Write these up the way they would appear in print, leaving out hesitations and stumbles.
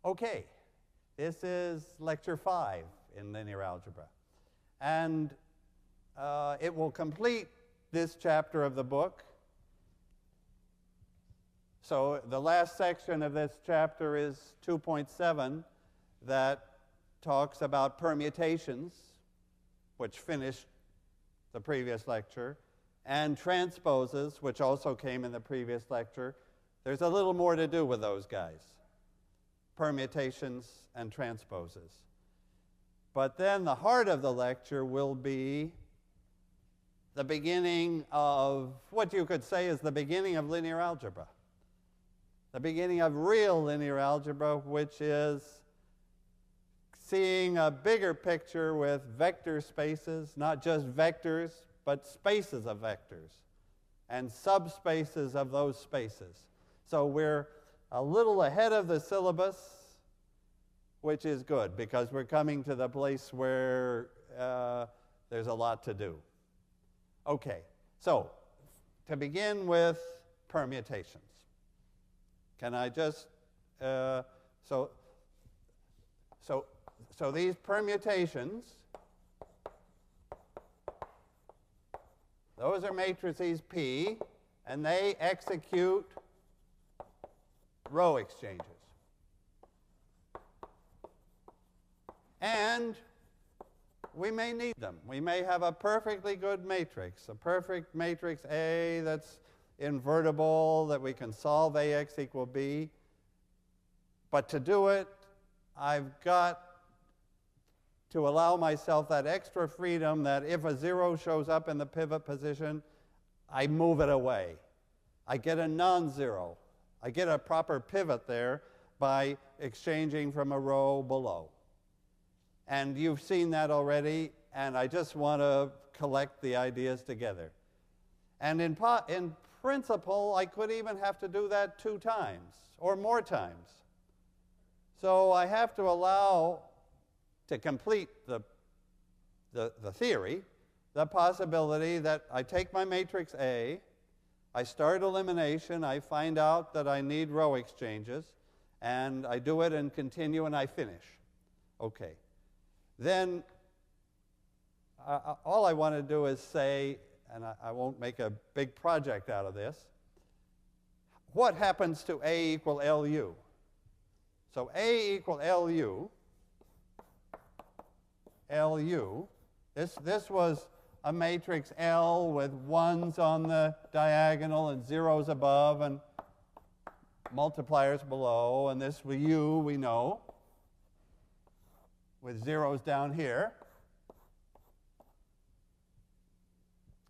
Okay, this is lecture 5 in linear algebra. And it will complete this chapter of the book. So the last section of this chapter is 2.7 that talks about permutations, which finished the previous lecture, and transposes, which also came in the previous lecture. There's a little more to do with those guys, permutations and transposes. But then the heart of the lecture will be the beginning of what you could say is the beginning of linear algebra. The beginning of real linear algebra, which is seeing a bigger picture with vector spaces, not just vectors, but spaces of vectors, and subspaces of those spaces. So we're a little ahead of the syllabus, which is good, because we're coming to the place where there's a lot to do. Okay, so to begin with permutations. Can I just, so these permutations, those are matrices P, and they execute row exchanges. And we may need them. We may have a perfectly good matrix, a perfect matrix A that's invertible, that we can solve AX equal B. But to do it, I've got to allow myself that extra freedom that if a 0 shows up in the pivot position, I move it away. I get a non-zero. I get a proper pivot there by exchanging from a row below. And you've seen that already, and I just want to collect the ideas together. And in principle, I could even have to do that 2 times or more times. So I have to allow, to complete the theory, the possibility that I take my matrix A, I start elimination, I find out that I need row exchanges, and I do it and continue and I finish. Okay. Then all I want to do is say, and I won't make a big project out of this, what happens to A equal LU? So A equal LU, this was a matrix L with 1s on the diagonal and 0s above and multipliers below, and this U we know, with 0s down here.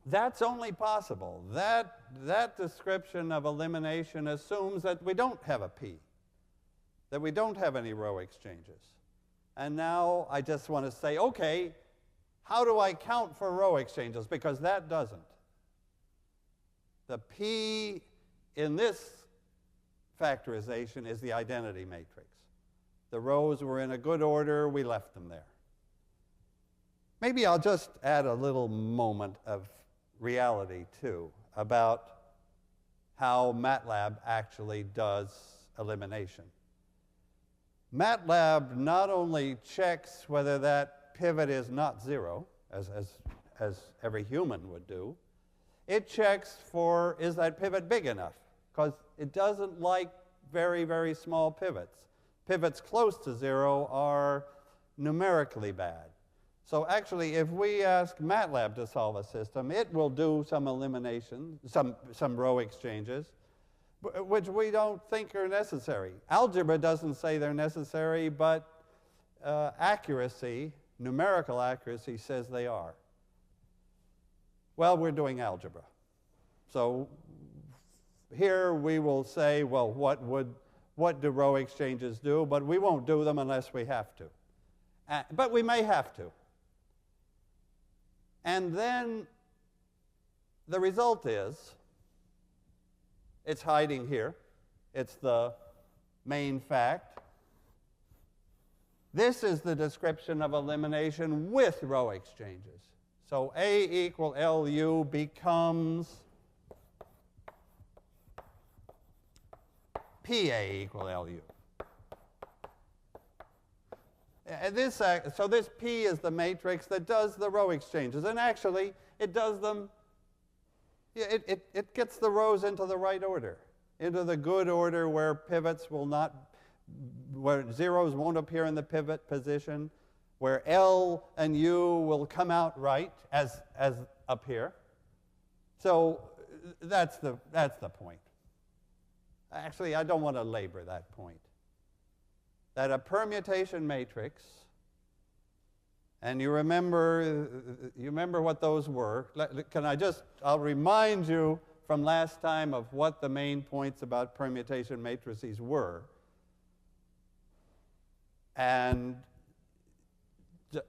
That's only possible. That description of elimination assumes that we don't have a P, that we don't have any row exchanges. And now I just want to say, okay, how do I count for row exchanges? Because that doesn't. The P in this factorization is the identity matrix. The rows were in a good order, we left them there. Maybe I'll just add a little moment of reality, too, about how MATLAB actually does elimination. MATLAB not only checks whether that pivot is not 0, as every human would do, it checks for, is that pivot big enough? Because it doesn't like very, very small pivots. Pivots close to 0 are numerically bad. So actually, if we ask MATLAB to solve a system, it will do some elimination, some row exchanges, which we don't think are necessary. Algebra doesn't say they're necessary, but accuracy, numerical accuracy, says they are. Well, we're doing algebra. So here we will say, well, what do row exchanges do? But we won't do them unless we have to. But we may have to. And then the result is, it's hiding here. It's the main fact. This is the description of elimination with row exchanges. So A equal LU becomes PA equal LU. So this P is the matrix that does the row exchanges. And actually, it does them, it gets the rows into the right order, into the good order where pivots will not, where zeros won't appear in the pivot position, where L and U will come out right as up here. So that's the point. Actually, I don't want to labor that point. That a permutation matrix, and you remember what those were. I'll remind you from last time of what the main points about permutation matrices were. And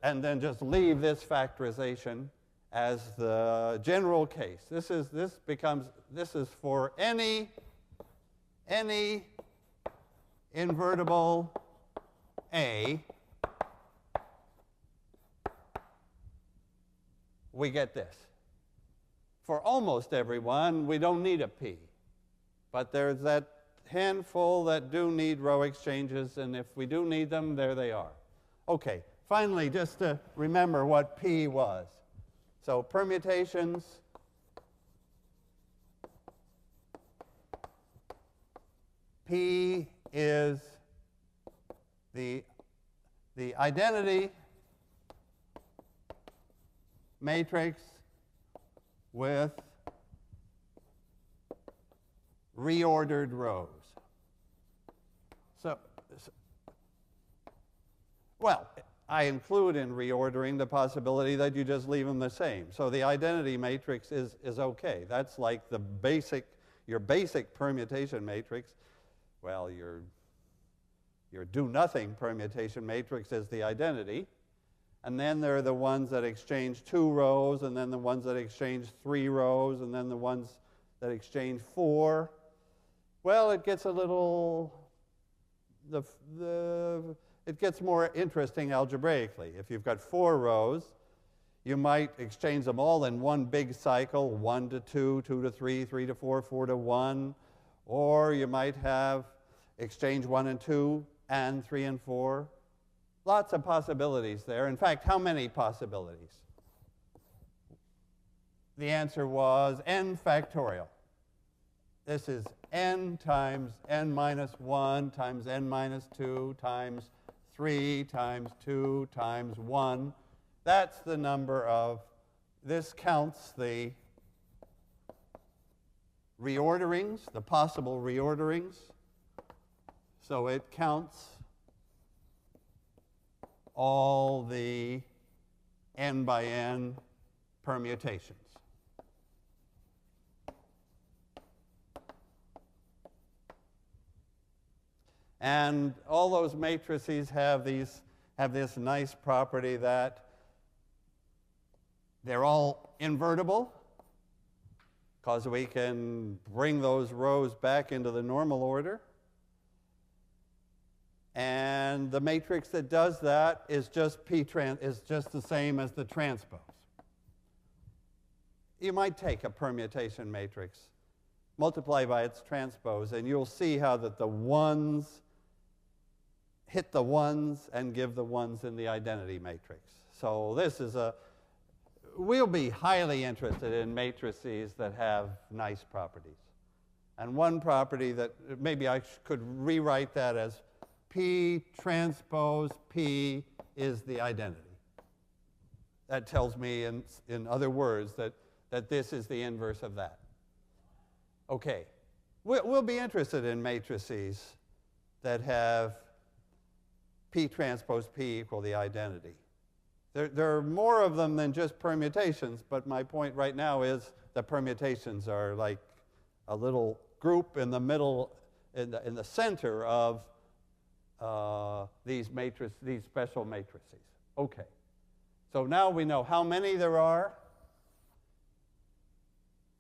then just leave this factorization as the general case. This is for any invertible A, we get this. For almost everyone, we don't need a P. But there's that handful that do need row exchanges, and if we do need them, there they are. Okay, finally, just to remember what P was. So permutations P is the identity matrix with reordered rows. Well, I include in reordering the possibility that you just leave them the same. So the identity matrix is okay. That's like your basic permutation matrix. Well, your do-nothing permutation matrix is the identity. And then there are the ones that exchange 2 rows, and then the ones that exchange 3 rows, and then the ones that exchange 4. Well, it gets a little, it gets more interesting algebraically. If you've got 4 rows, you might exchange them all in one big cycle, 1 to 2, 2 to 3, 3 to 4, 4 to 1. Or you might have exchange 1 and 2 and 3 and 4. Lots of possibilities there. In fact, how many possibilities? The answer was n factorial. This is n times n minus 1 times n minus 2 times 3 times 2 times 1. That's the number of, this counts the reorderings, the possible reorderings. So it counts all the n by n permutations. And all those matrices have this nice property that they're all invertible, because we can bring those rows back into the normal order. And the matrix that does that is just the same as the transpose. You might take a permutation matrix, multiply by its transpose, and you'll see how that the ones hit the ones and give the ones in the identity matrix. So this is we'll be highly interested in matrices that have nice properties. And one property that maybe I could rewrite that as P transpose P is the identity. That tells me, in other words, that this is the inverse of that. Okay. We'll be interested in matrices that have P transpose P equal the identity. There are more of them than just permutations, but my point right now is that permutations are like a little group in the middle, in the center of these special matrices. Okay. So now we know how many there are.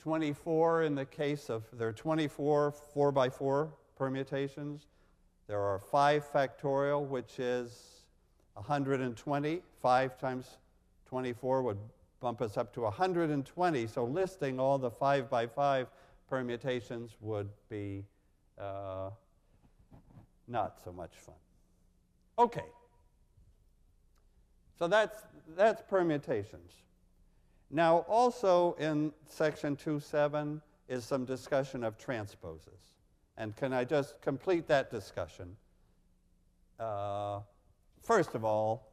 24 in the case of, there are 24 4x4 permutations. There are 5 factorial, which is 120. 5 times 24 would bump us up to 120. So listing all the 5x5 permutations would be not so much fun. Okay. So that's permutations. Now, also in section 2.7 is some discussion of transposes. And can I just complete that discussion? First of all,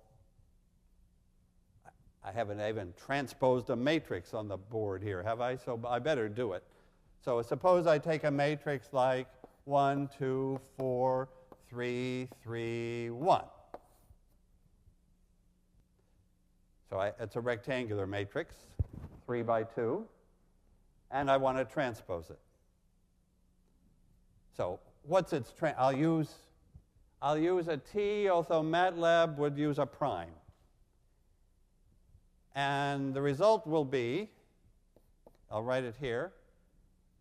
I haven't even transposed a matrix on the board here, have I? So I better do it. So suppose I take a matrix like 1, 2, 4, 3, 3, 1. So it's a rectangular matrix, 3 by 2, and I want to transpose it. So what's its I'll use a T, although MATLAB would use a prime. And the result will be, I'll write it here,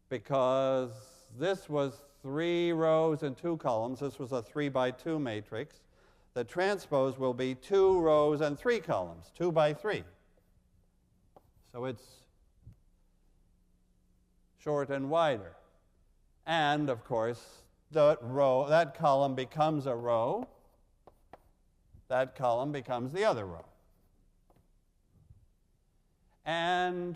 because this was 3 rows and 2 columns. This was a 3 by 2 matrix. The transpose will be 2 rows and 3 columns, 2 by 3. So it's short and wider. And, of course, that column becomes a row. That column becomes the other row. And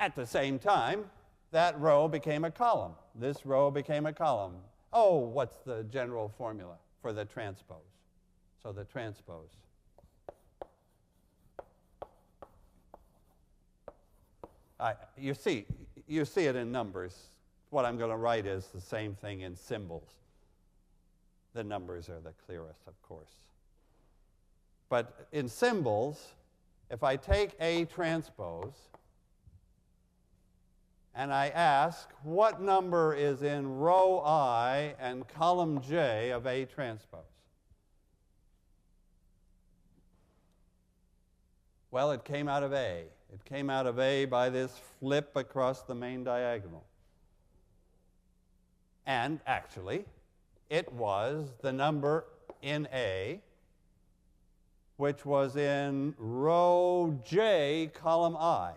at the same time, that row became a column. This row became a column. Oh, what's the general formula for the transpose? So the transpose. You see it in numbers. What I'm going to write is the same thing in symbols. The numbers are the clearest, of course. But in symbols, if I take A transpose and I ask what number is in row I and column J of A transpose, well, it came out of A. It came out of A by this flip across the main diagonal. And actually, it was the number in A, which was in row J, column I.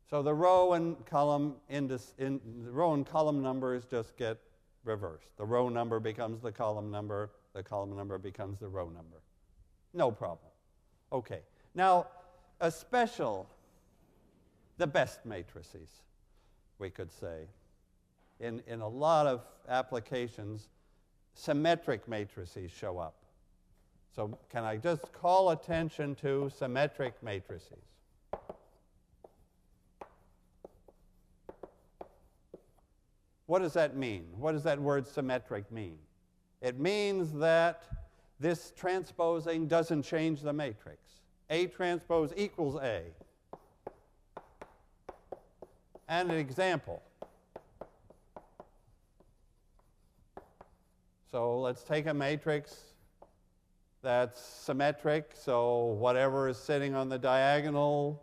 So the row and column numbers just get reversed. The row number becomes the column number becomes the row number. No problem. Okay. Now, the best matrices, we could say. In a lot of applications, symmetric matrices show up. So can I just call attention to symmetric matrices? What does that mean? What does that word symmetric mean? It means that this transposing doesn't change the matrix. A transpose equals A. And an example. So let's take a matrix that's symmetric, so whatever is sitting on the diagonal,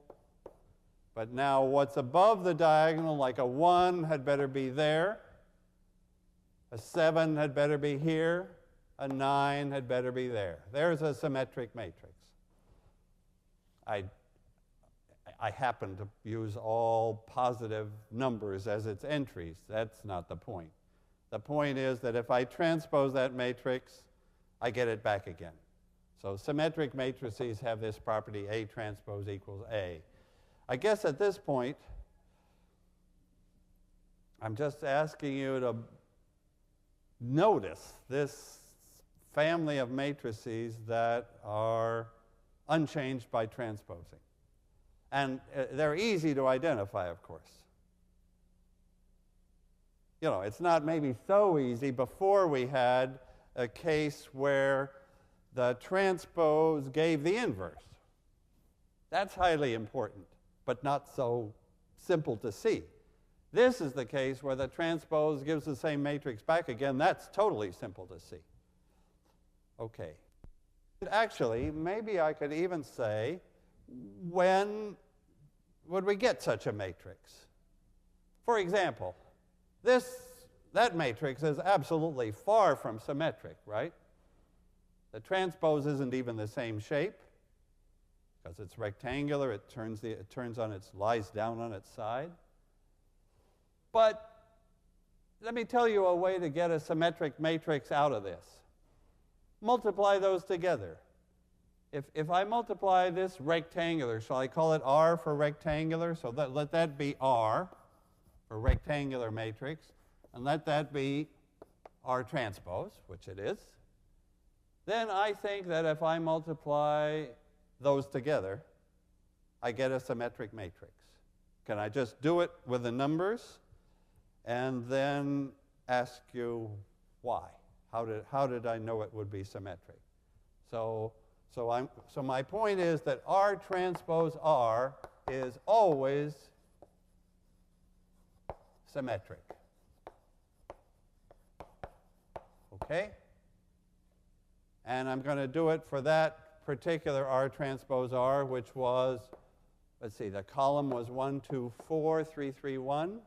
but now what's above the diagonal, like a 1 had better be there, a 7 had better be here, a 9 had better be there. There's a symmetric matrix. I happen to use all positive numbers as its entries. That's not the point. The point is that if I transpose that matrix, I get it back again. So symmetric matrices have this property, A transpose equals A. I guess at this point, I'm just asking you to notice this family of matrices that are unchanged by transposing. And they're easy to identify, of course. You know, it's not maybe so easy. Before we had a case where the transpose gave the inverse. That's highly important, but not so simple to see. This is the case where the transpose gives the same matrix back again. That's totally simple to see. Okay. Actually, maybe I could even say, when would we get such a matrix? For example, that matrix is absolutely far from symmetric, right? The transpose isn't even the same shape because it's rectangular. It lies down on its side. But let me tell you a way to get a symmetric matrix out of this. multiply those together. If I multiply this rectangular, shall I call it R for rectangular? So let that be R for rectangular matrix, and let that be R transpose, which it is. Then I think that if I multiply those together, I get a symmetric matrix. Can I just do it with the numbers and then ask you why? How did I know it would be symmetric? So my point is that R transpose R is always symmetric. Okay? And I'm going to do it for that particular R transpose R, which was, let's see, the column was 1, 2, 4, 3, 3, 1.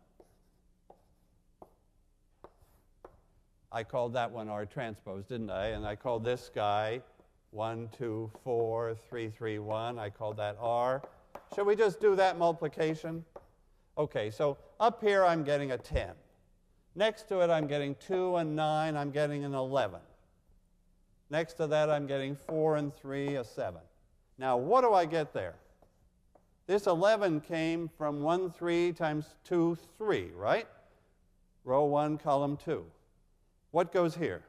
I called that one R transpose, didn't I? And I called this guy 1, 2, 4, 3, 3, 1. I called that R. Should we just do that multiplication? Okay, so up here I'm getting a 10. Next to it I'm getting 2 and 9. I'm getting an 11. Next to that I'm getting 4 and 3, a 7. Now what do I get there? This 11 came from 1, 3 times 2, 3, right? Row 1, column 2. What goes here?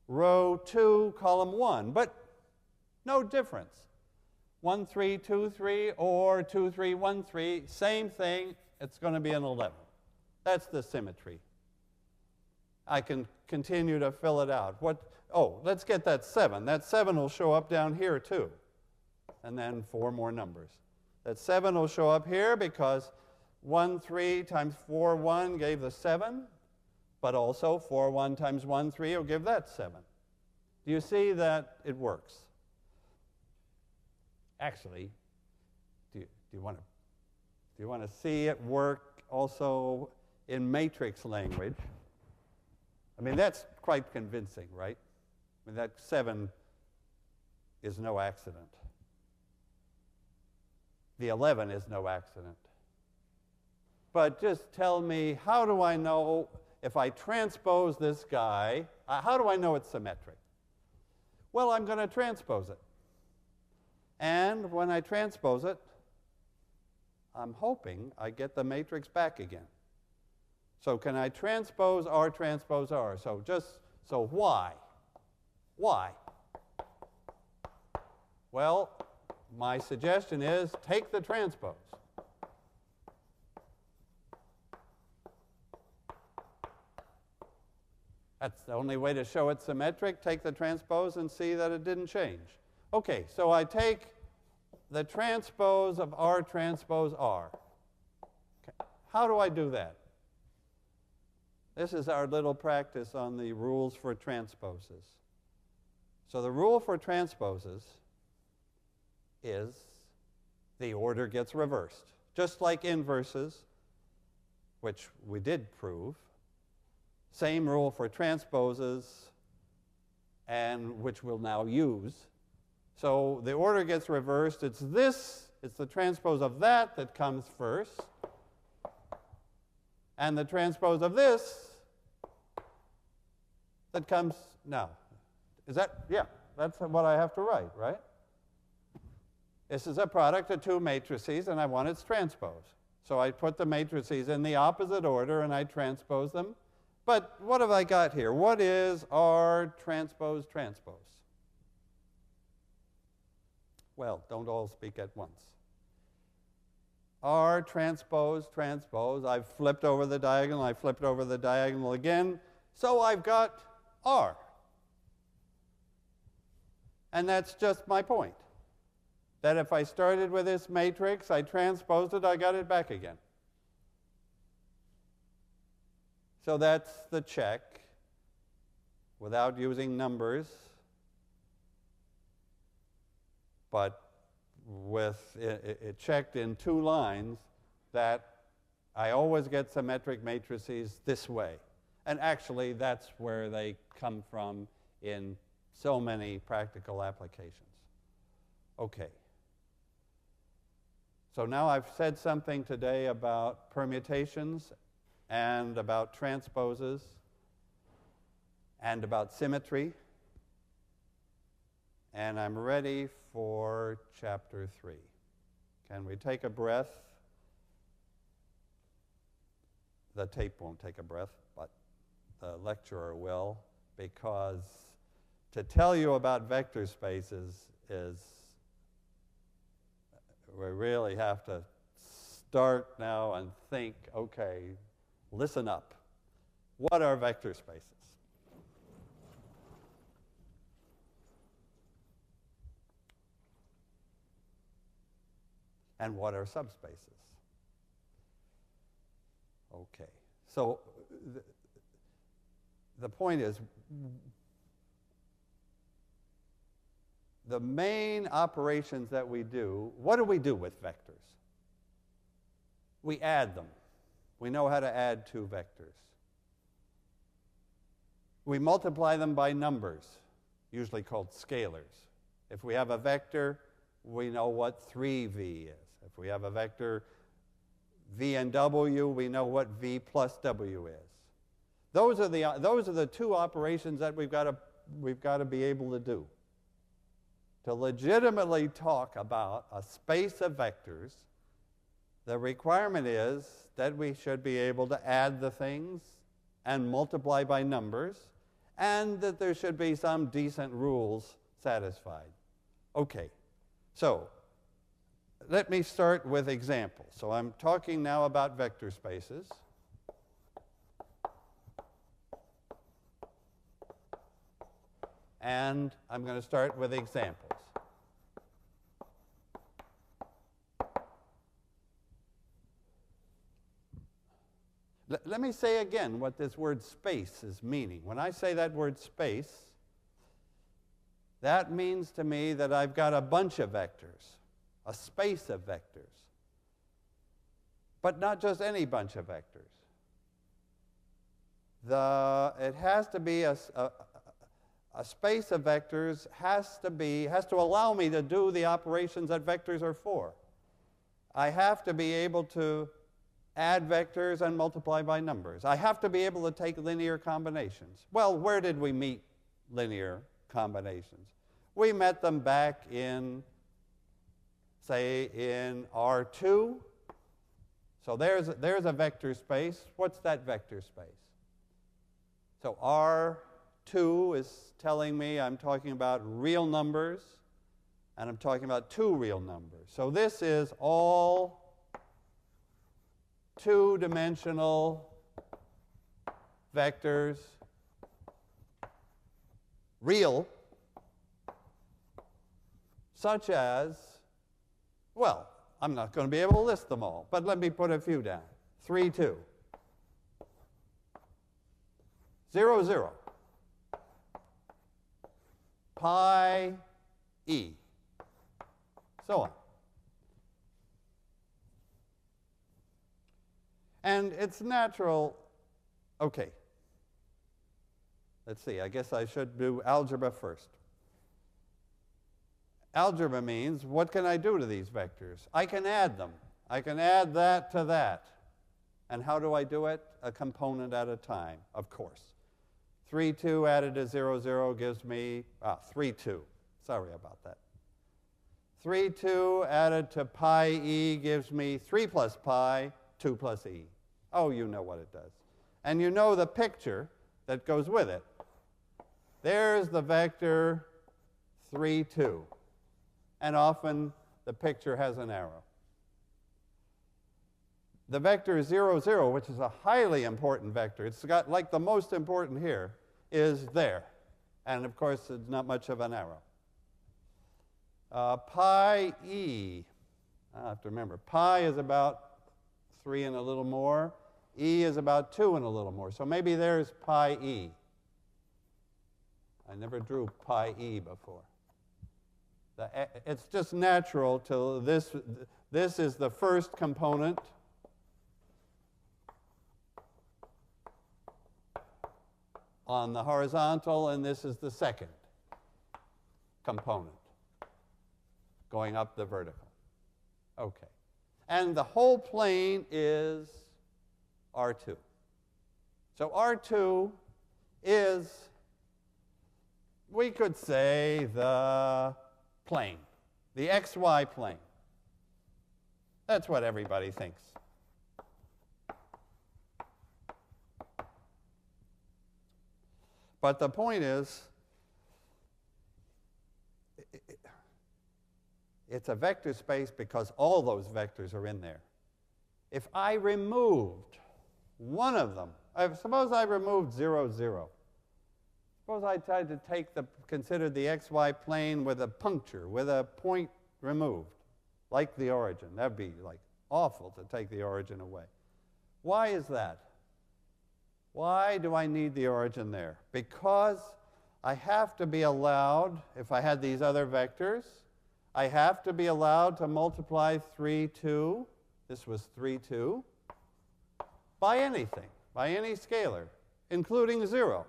Row 2, column 1, but no difference. 1, 3, 2, 3, or 2, 3, 1, 3, same thing, it's going to be an 11. That's the symmetry. I can continue to fill it out. Let's get that 7. That 7 will show up down here too. And then 4 more numbers. That 7 will show up here because 1, 3 times 4, 1 gave the 7. But also 4, 1 times 1, 3 will give that 7. Do you see that it works? Actually, do you want to see it work also in matrix language? I mean, that's quite convincing, right? I mean, that 7 is no accident. The 11 is no accident. But just tell me, how do I know if I transpose this guy, how do I know it's symmetric? Well, I'm going to transpose it. And when I transpose it, I'm hoping I get the matrix back again. So can I transpose R transpose R? So why? Why? Well, my suggestion is take the transpose. That's the only way to show it's symmetric. Take the transpose and see that it didn't change. Okay, so I take the transpose of R transpose R. Okay. How do I do that? This is our little practice on the rules for transposes. So the rule for transposes is the order gets reversed. Just like inverses, which we did prove. Same rule for transposes, and which we'll now use. So the order gets reversed. It's the transpose of that comes first. And the transpose of this that comes now. That's what I have to write, right? This is a product of two matrices, and I want its transpose. So I put the matrices in the opposite order, and I transpose them. But what have I got here? What is R transpose transpose? Well, don't all speak at once. R transpose transpose. I've flipped over the diagonal. I flipped over the diagonal again. So I've got R. And that's just my point. That if I started with this matrix, I transposed it, I got it back again. So that's the check without using numbers, but with it checked in 2 lines that I always get symmetric matrices this way. And actually, that's where they come from in so many practical applications. Okay. So now I've said something today about permutations and about transposes and about symmetry. and I'm ready for chapter 3. Can we take a breath? The tape won't take a breath, but the lecturer will, because to tell you about vector spaces is, we really have to start now and think, okay, listen up. What are vector spaces? And what are subspaces? Okay, so the point is, the main operations that we do, what do we do with vectors? We add them. We know how to add two vectors. We multiply them by numbers, usually called scalars. If we have a vector, we know what 3v is. If we have a vector v and w, we know what v plus w is. Those are the two operations that we've got to be able to do. To legitimately talk about a space of vectors, the requirement is that we should be able to add the things and multiply by numbers, and that there should be some decent rules satisfied. Okay, so let me start with examples. So I'm talking now about vector spaces. And I'm going to start with examples. Let me say again what this word space is meaning. When I say that word space, that means to me that I've got a bunch of vectors, a space of vectors, but not just any bunch of vectors. It has to be a space of vectors has to allow me to do the operations that vectors are for. I have to be able to add vectors and multiply by numbers. I have to be able to take linear combinations. Well, where did we meet linear combinations? We met them back in, say, in R2. So there's a vector space. What's that vector space? So R2 is telling me I'm talking about real numbers, and I'm talking about two real numbers. So this is all two-dimensional vectors, real, such as, well, I'm not going to be able to list them all, but let me put a few down. 3, 2. 0, 0. Pi e. So on. And it's natural. Okay. Let's see. I guess I should do algebra first. Algebra means, what can I do to these vectors? I can add them. I can add that to that. And how do I do it? A component at a time, of course. 3, 2 added to 0, 0 gives me 3, 2. Sorry about that. 3, 2 added to pi e gives me 3 plus pi, 2 plus e. Oh, you know what it does. And you know the picture that goes with it. There's the vector 3, 2. And often the picture has an arrow. The vector 0, 0, which is a highly important vector, it's got like the most important here, is there. And of course, it's not much of an arrow. Pi e, I have to remember, pi is about 3 and a little more. E is about 2 and a little more. So maybe there's pi e. I never drew pi e before. It's just natural to this is the first component. On the horizontal, and this is the second component going up the vertical. Okay. And the whole plane is R2. So R2 is, we could say the plane, the xy plane. That's what everybody thinks. But the point is, it's a vector space because all those vectors are in there. If I removed one of them, suppose I removed 0, 0. Suppose I tried to consider the xy plane with a puncture, with a point removed, like the origin. That would be like awful to take the origin away. Why is that? Why do I need the origin there? Because I have to be allowed, if I had these other vectors, I have to be allowed to multiply 3, 2. This was 3, 2, by anything, by any scalar, including 0.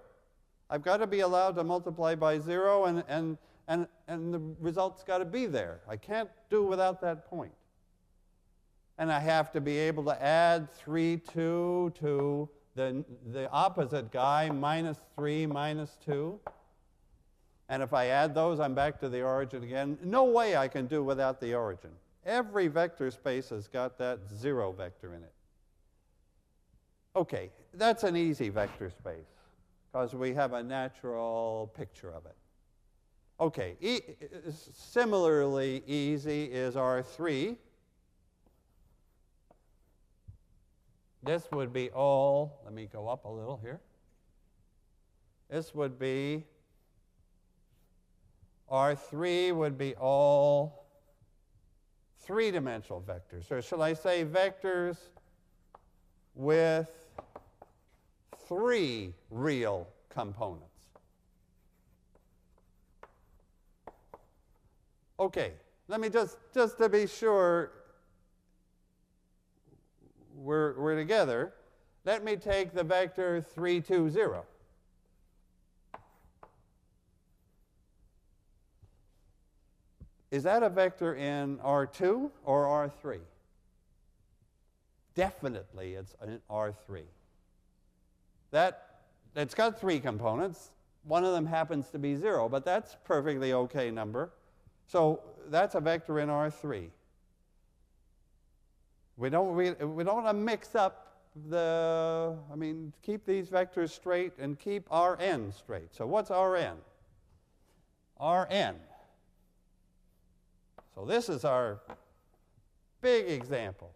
I've got to be allowed to multiply by 0, and the result's got to be there. I can't do without that point. And I have to be able to add 3, 2 to the opposite guy, minus 3, minus 2. And if I add those, I'm back to the origin again. No way I can do without the origin. Every vector space has got that 0 vector in it. OK, that's an easy vector space, because we have a natural picture of it. OK, similarly easy is R3. This would be all, let me go up a little here. This would be, R3 would be all three-dimensional vectors. Or shall I say vectors with 3 real components? OK, let me just to be sure we're together, let me take the vector 3, 2, 0. Is that a vector in R2 or R3? Definitely it's in R3. It's got 3 components. One of them happens to be 0, but that's a perfectly OK number. So that's a vector in R3. We don't want to mix up keep these vectors straight and keep Rn straight. So what's Rn? Rn. So this is our big example,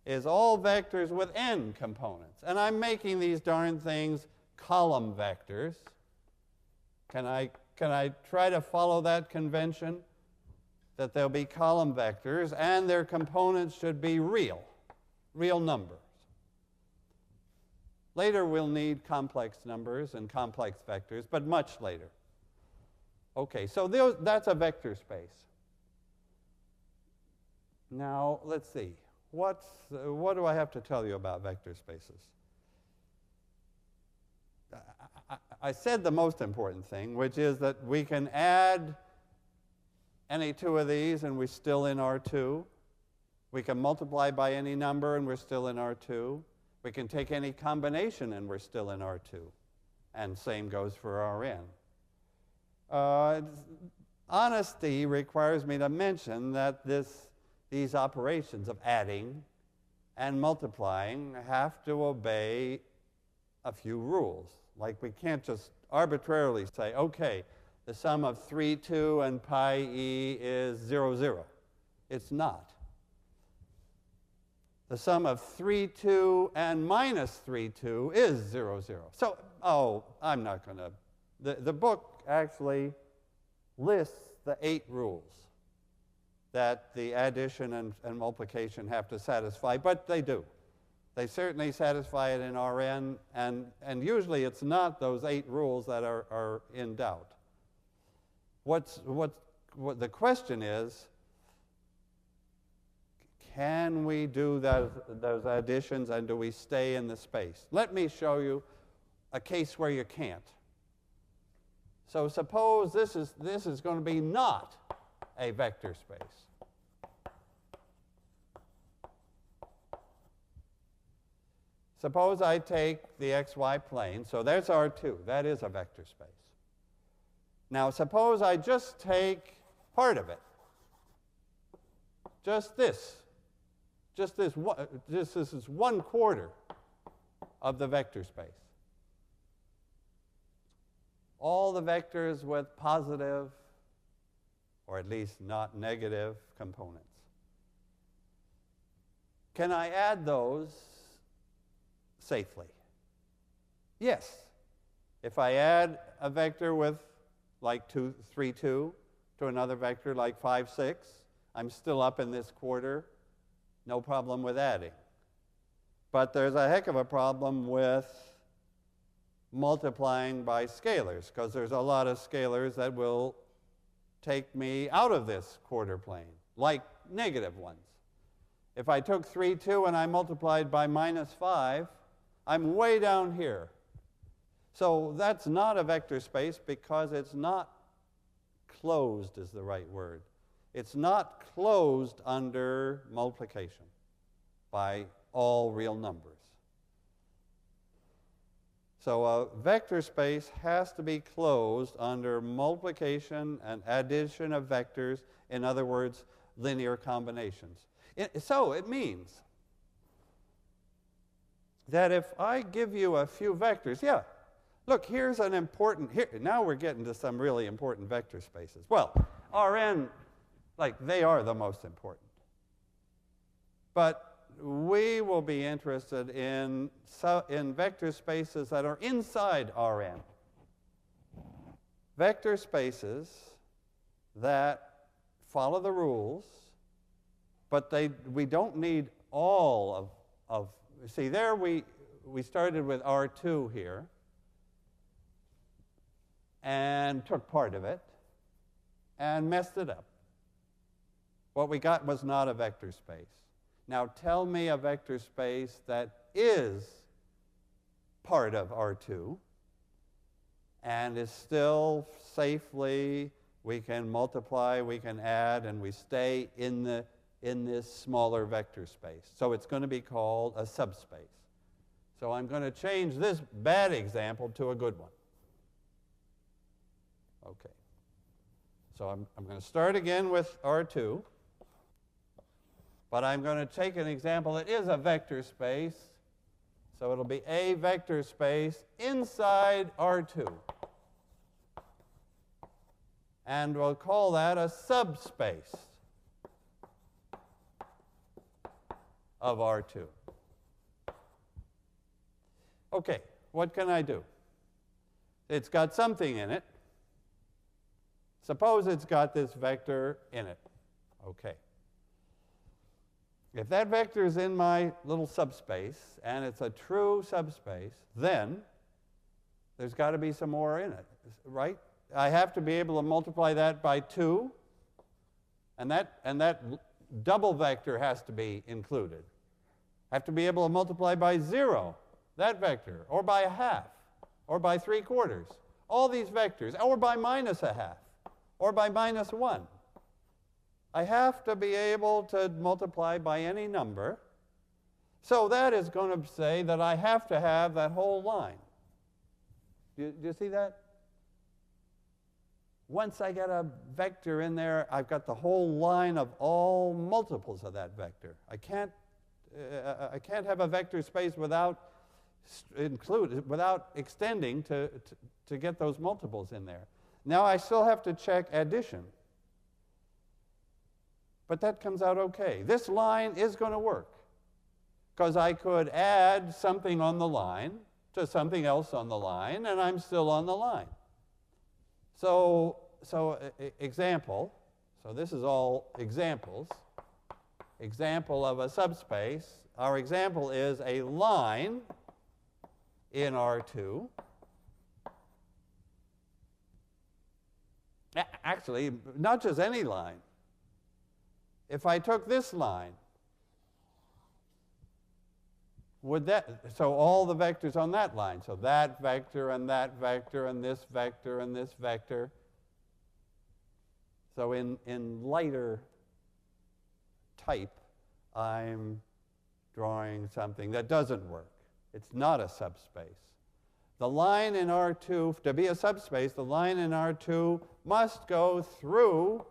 is all vectors with n components. And I'm making these darn things column vectors. Can I try to follow that convention? That they'll be column vectors, and their components should be real numbers. Later we'll need complex numbers and complex vectors, but much later. OK, so that's a vector space. Now, let's see. What do I have to tell you about vector spaces? I said the most important thing, which is that we can add any 2 of these, and we're still in R2. We can multiply by any number, and we're still in R2. We can take any combination, and we're still in R2. And same goes for Rn. Honesty requires me to mention that these operations of adding and multiplying have to obey a few rules. Like we can't just arbitrarily say, OK, the sum of 3, 2 and pi e is 0, 0. It's not. The sum of 3, 2 and minus 3, 2 is 0, 0. So, I'm not going to. The book actually lists the 8 rules that the addition and multiplication have to satisfy, but they do. They certainly satisfy it in Rn, and usually it's not those 8 rules that are in doubt. What the question is, can we do those additions, and do we stay in the space? Let me show you a case where you can't. So suppose this is going to be not a vector space. Suppose I take the xy plane, so there's R2. That is a vector space. Now, suppose I just take part of it. Just this. This is 1/4 of the vector space. All the vectors with positive, or at least not negative, components. Can I add those safely? Yes. If I add a vector with like 3, 2 to another vector like 5, 6, I'm still up in this quarter. No problem with adding. But there's a heck of a problem with multiplying by scalars, because there's a lot of scalars that will take me out of this quarter plane, like negative ones. If I took 3, 2 and I multiplied by -5, I'm way down here. So that's not a vector space because it's not closed is the right word. It's not closed under multiplication by all real numbers. So a vector space has to be closed under multiplication and addition of vectors, in other words, linear combinations. So it means that if I give you a few vectors, yeah, look, here's an important, now we're getting to some really important vector spaces. Well, Rn, like, they are the most important. But we will be interested in vector spaces that are inside Rn. Vector spaces that follow the rules, but we don't need all of see, there we started with R2 here and took part of it and messed it up. What we got was not a vector space. Now tell me a vector space that is part of R2 and is still safely, we can multiply, we can add, and we stay in this smaller vector space. So it's going to be called a subspace. So I'm going to change this bad example to a good one. Okay. So I'm going to start again with R2. But I'm going to take an example that is a vector space. So it'll be a vector space inside R2. And we'll call that a subspace of R2. Okay, what can I do? It's got something in it. Suppose it's got this vector in it. Okay. If that vector is in my little subspace, and it's a true subspace, then there's got to be some more in it, right? I have to be able to multiply that by 2, and that double vector has to be included. I have to be able to multiply by 0, that vector, or by 1/2, or by 3/4, all these vectors, or by -1/2, or by -1. I have to be able to multiply by any number. So that is going to say that I have to have that whole line. Do you see that? Once I get a vector in there, I've got the whole line of all multiples of that vector. I can't have a vector space without extending to get those multiples in there. Now I still have to check addition. But that comes out okay. This line is going to work, because I could add something on the line to something else on the line, and I'm still on the line. So example, so this is all examples. Example of a subspace. Our example is a line in R2. Actually, not just any line. If I took this line, so all the vectors on that line, so that vector and that vector and this vector and this vector. So in lighter type, I'm drawing something that doesn't work. It's not a subspace. the line in R2, to be a subspace, the line in R2 must go through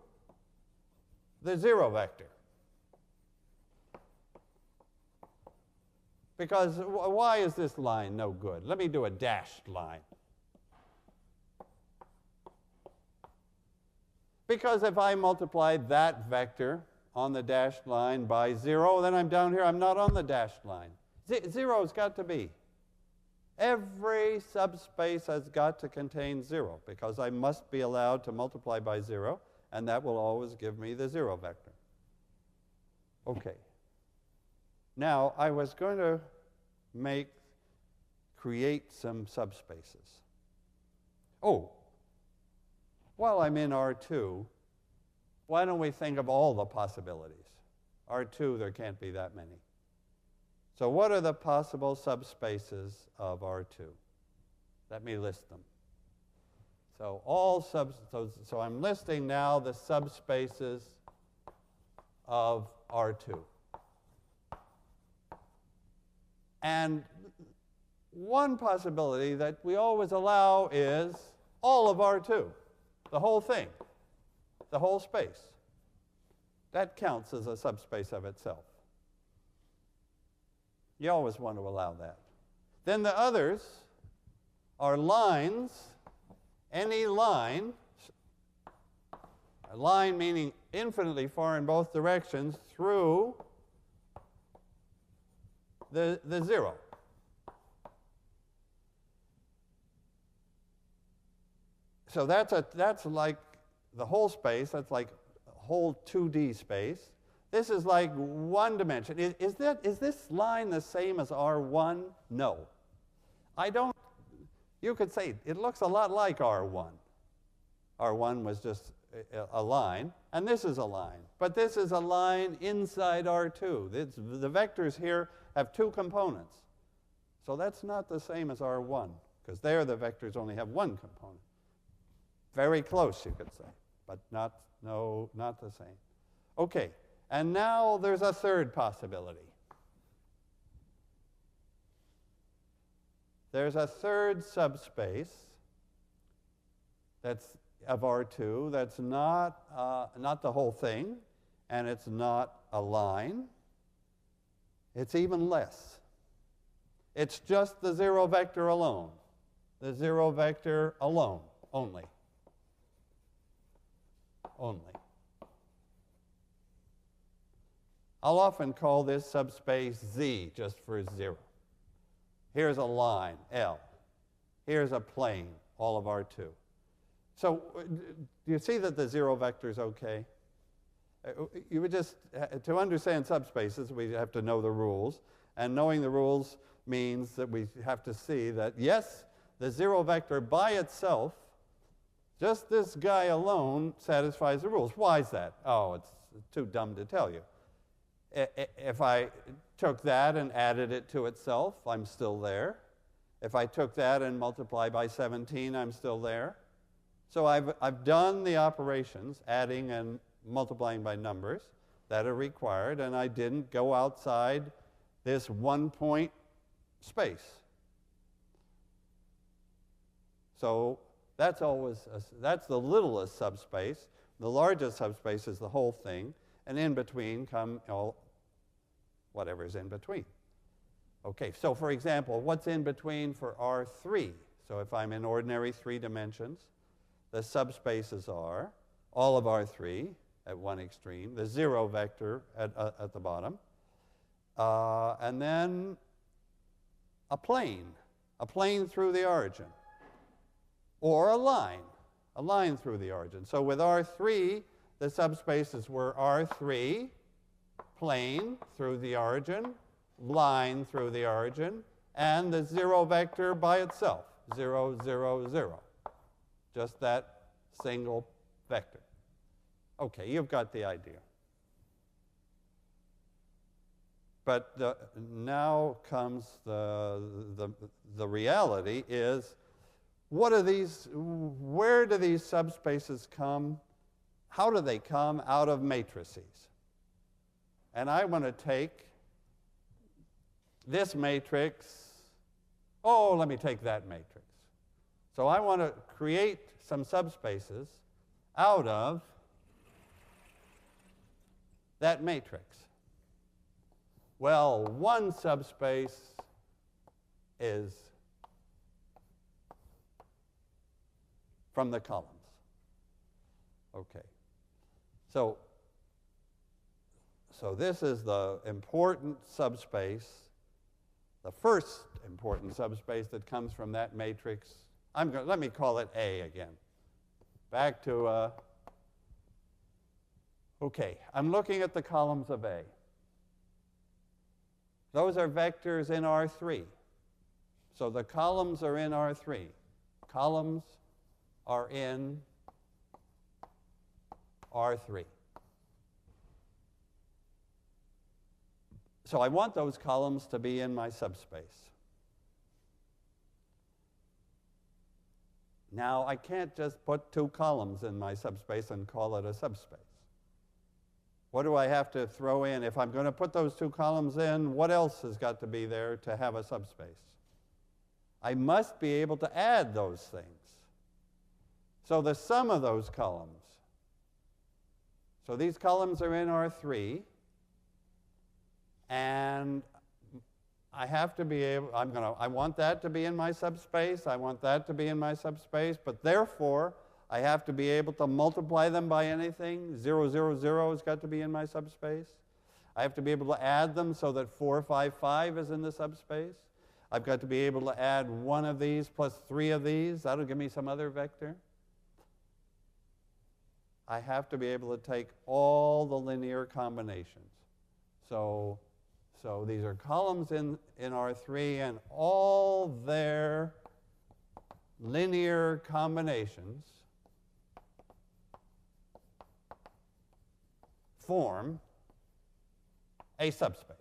the 0 vector. Because why is this line no good? Let me do a dashed line. Because if I multiply that vector on the dashed line by 0, then I'm down here, I'm not on the dashed line. 0's got to be. Every subspace has got to contain 0, because I must be allowed to multiply by 0, and that will always give me the 0 vector. Okay. Now, I was going to create some subspaces. Oh, while I'm in R2, why don't we think of all the possibilities? R2, there can't be that many. So what are the possible subspaces of R2? Let me list them. So so I'm listing now the subspaces of R2. And one possibility that we always allow is all of R2, the whole thing, the whole space. That counts as a subspace of itself. You always want to allow that. Then the others are lines, any line, a line meaning infinitely far in both directions through the 0. So that's like the whole space. That's like a whole 2D space. This is like one dimension. Is this line the same as R1? No. You could say it looks a lot like R1. R1 was just a line, and this is a line. But this is a line inside R2. The vectors here have 2 components. So that's not the same as R1, because there the vectors only have 1 component. Very close, you could say, but not the same. Okay, and now there's a third possibility. There's a third subspace that's of R2 that's not the whole thing, and it's not a line. It's even less. It's just the 0 vector alone. The 0 vector alone, only. Only. I'll often call this subspace Z, just for 0. Here's a line, L. Here's a plane, all of R2. So do you see that the 0 vector is okay? You would just, to understand subspaces, we have to know the rules. And knowing the rules means that we have to see that, yes, the 0 vector by itself, just this guy alone, satisfies the rules. Why is that? Oh, it's too dumb to tell you. If I took that and added it to itself, I'm still there. If I took that and multiplied by 17, I'm still there. So I've done the operations, adding and multiplying by numbers that are required, and I didn't go outside this 1-point space. So that's the littlest subspace. The largest subspace is the whole thing, and in between come whatever's in between. Okay, so for example, what's in between for R3? So if I'm in ordinary 3 dimensions, the subspaces are all of R3 at one extreme, the 0 vector at the bottom, and then a plane through the origin, or a line through the origin. So with R3, the subspaces were R3, plane through the origin, line through the origin, and the 0 vector by itself, 0, 0, 0. Just that single vector. Okay, you've got the idea. But now comes the reality is, where do these subspaces come? How do they come? Out of matrices. And I want to take this matrix. Oh, let me take that matrix. So I want to create some subspaces out of that matrix. Well, one subspace is from the columns. Okay. So this is the important subspace, the first important subspace that comes from that matrix. Let me call it A again. Back to, okay, I'm looking at the columns of A. Those are vectors in R3. So the columns are in R3. Columns are in R3. So I want those columns to be in my subspace. Now, I can't just put two columns in my subspace and call it a subspace. What do I have to throw in? If I'm going to put those two columns in, what else has got to be there to have a subspace? I must be able to add those things. So the sum of those columns. So these columns are in R3. And I have to be able, I want that to be in my subspace, I want that to be in my subspace, but therefore, I have to be able to multiply them by anything. 0, 0, 0 has got to be in my subspace. I have to be able to add them so that 4, 5, 5 is in the subspace. I've got to be able to add one of these plus 3 of these. That'll give me some other vector. I have to be able to take all the linear combinations. So these are columns in R3, and all their linear combinations form a subspace.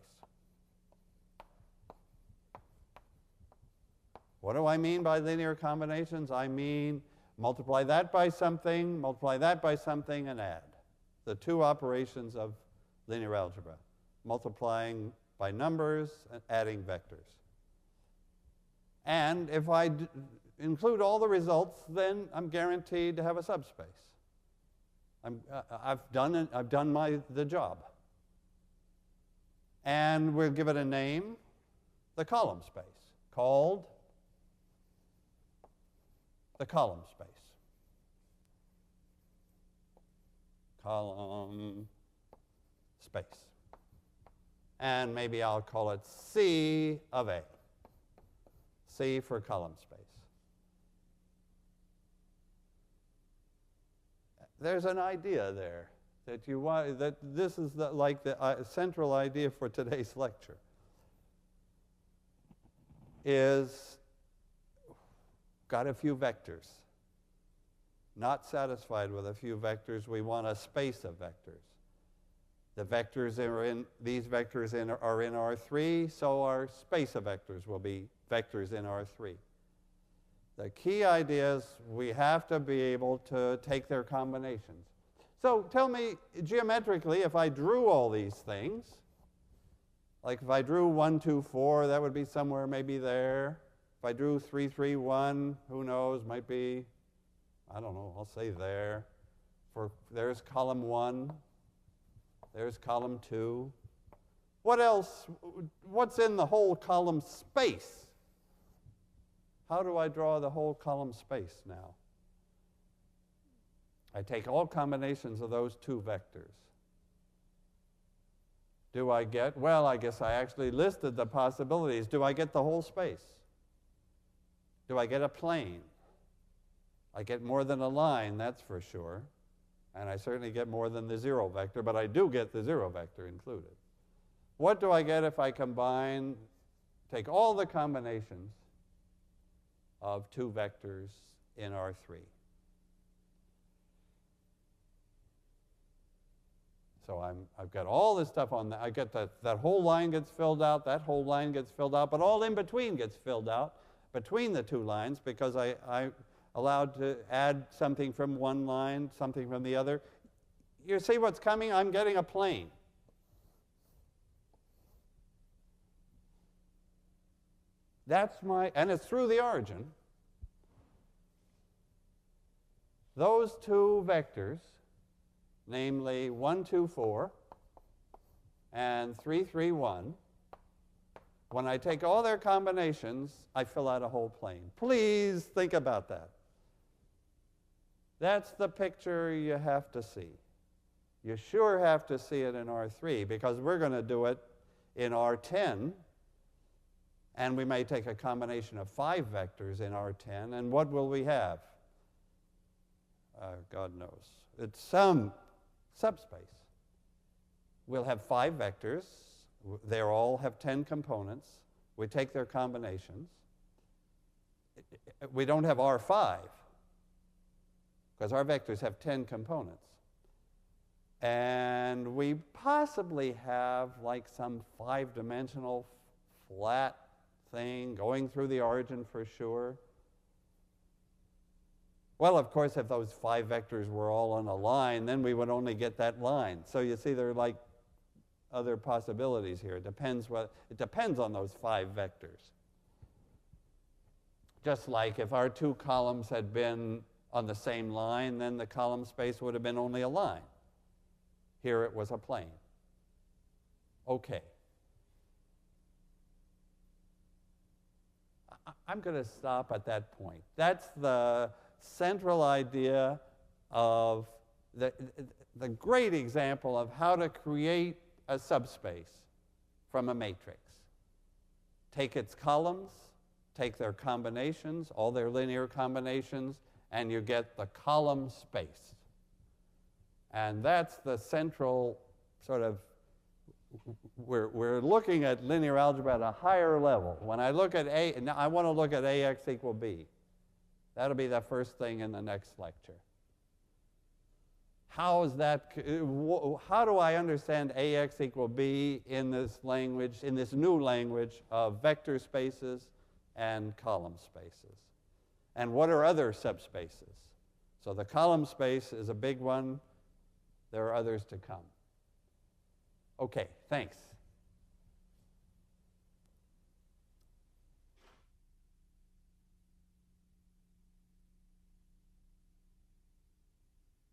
What do I mean by linear combinations? I mean multiply that by something, and add. The two operations of linear algebra, multiplying by numbers and adding vectors. And if I include all the results, then I'm guaranteed to have a subspace. I've done the job. And we'll give it a name, the column space, called the column space. Column space. And maybe I'll call it C of A. C for column space. There's an idea there that you want, that this is like the central idea for today's lecture. Is got a few vectors. Not satisfied with a few vectors, we want a space of vectors. The vectors these vectors are in R3, so our space of vectors will be vectors in R3. The key idea is we have to be able to take their combinations. So tell me, geometrically, if I drew all these things, like if I drew 1, 2, 4, that would be somewhere maybe there. If I drew 3, 3, 1, who knows, might be, I don't know, I'll say there. There's column 1. There's column 2. What else? What's in the whole column space? How do I draw the whole column space now? I take all combinations of those two vectors. Do I get, well, I guess I actually listed the possibilities. Do I get the whole space? Do I get a plane? I get more than a line, that's for sure. And I certainly get more than the 0 vector, but I do get the 0 vector included. What do I get if I take all the combinations of two vectors in R3? So I've got all this stuff on that. I get that whole line gets filled out, that whole line gets filled out, but all in between gets filled out between the two lines because I allowed to add something from one line, something from the other. You see what's coming? I'm getting a plane. That's my, and it's through the origin. Those two vectors, namely 1, 2, 4 and 3, 3, 1, when I take all their combinations, I fill out a whole plane. Please think about that. That's the picture you have to see. You sure have to see it in R3 because we're going to do it in R10, and we may take a combination of 5 vectors in R10, and what will we have? God knows. It's some subspace. We'll have 5 vectors. They all have 10 components. We take their combinations. We don't have R5 because our vectors have 10 components. And we possibly have like some 5-dimensional flat thing going through the origin for sure. Well, of course, if those 5 vectors were all on a line, then we would only get that line. So you see, there are like other possibilities here. It depends on those 5 vectors. Just like if our 2 columns had been on the same line, then the column space would have been only a line. Here it was a plane. Okay. I'm going to stop at that point. That's the central idea of the great example of how to create a subspace from a matrix. Take its columns, take their combinations, all their linear combinations, and you get the column space. And that's the central sort of, we're looking at linear algebra at a higher level. When I look at A, now I want to look at AX equal B. That'll be the first thing in the next lecture. How is that, how do I understand AX equal B in this language, in this new language of vector spaces and column spaces? And what are other subspaces? So the column space is a big one. There are others to come. Okay, thanks.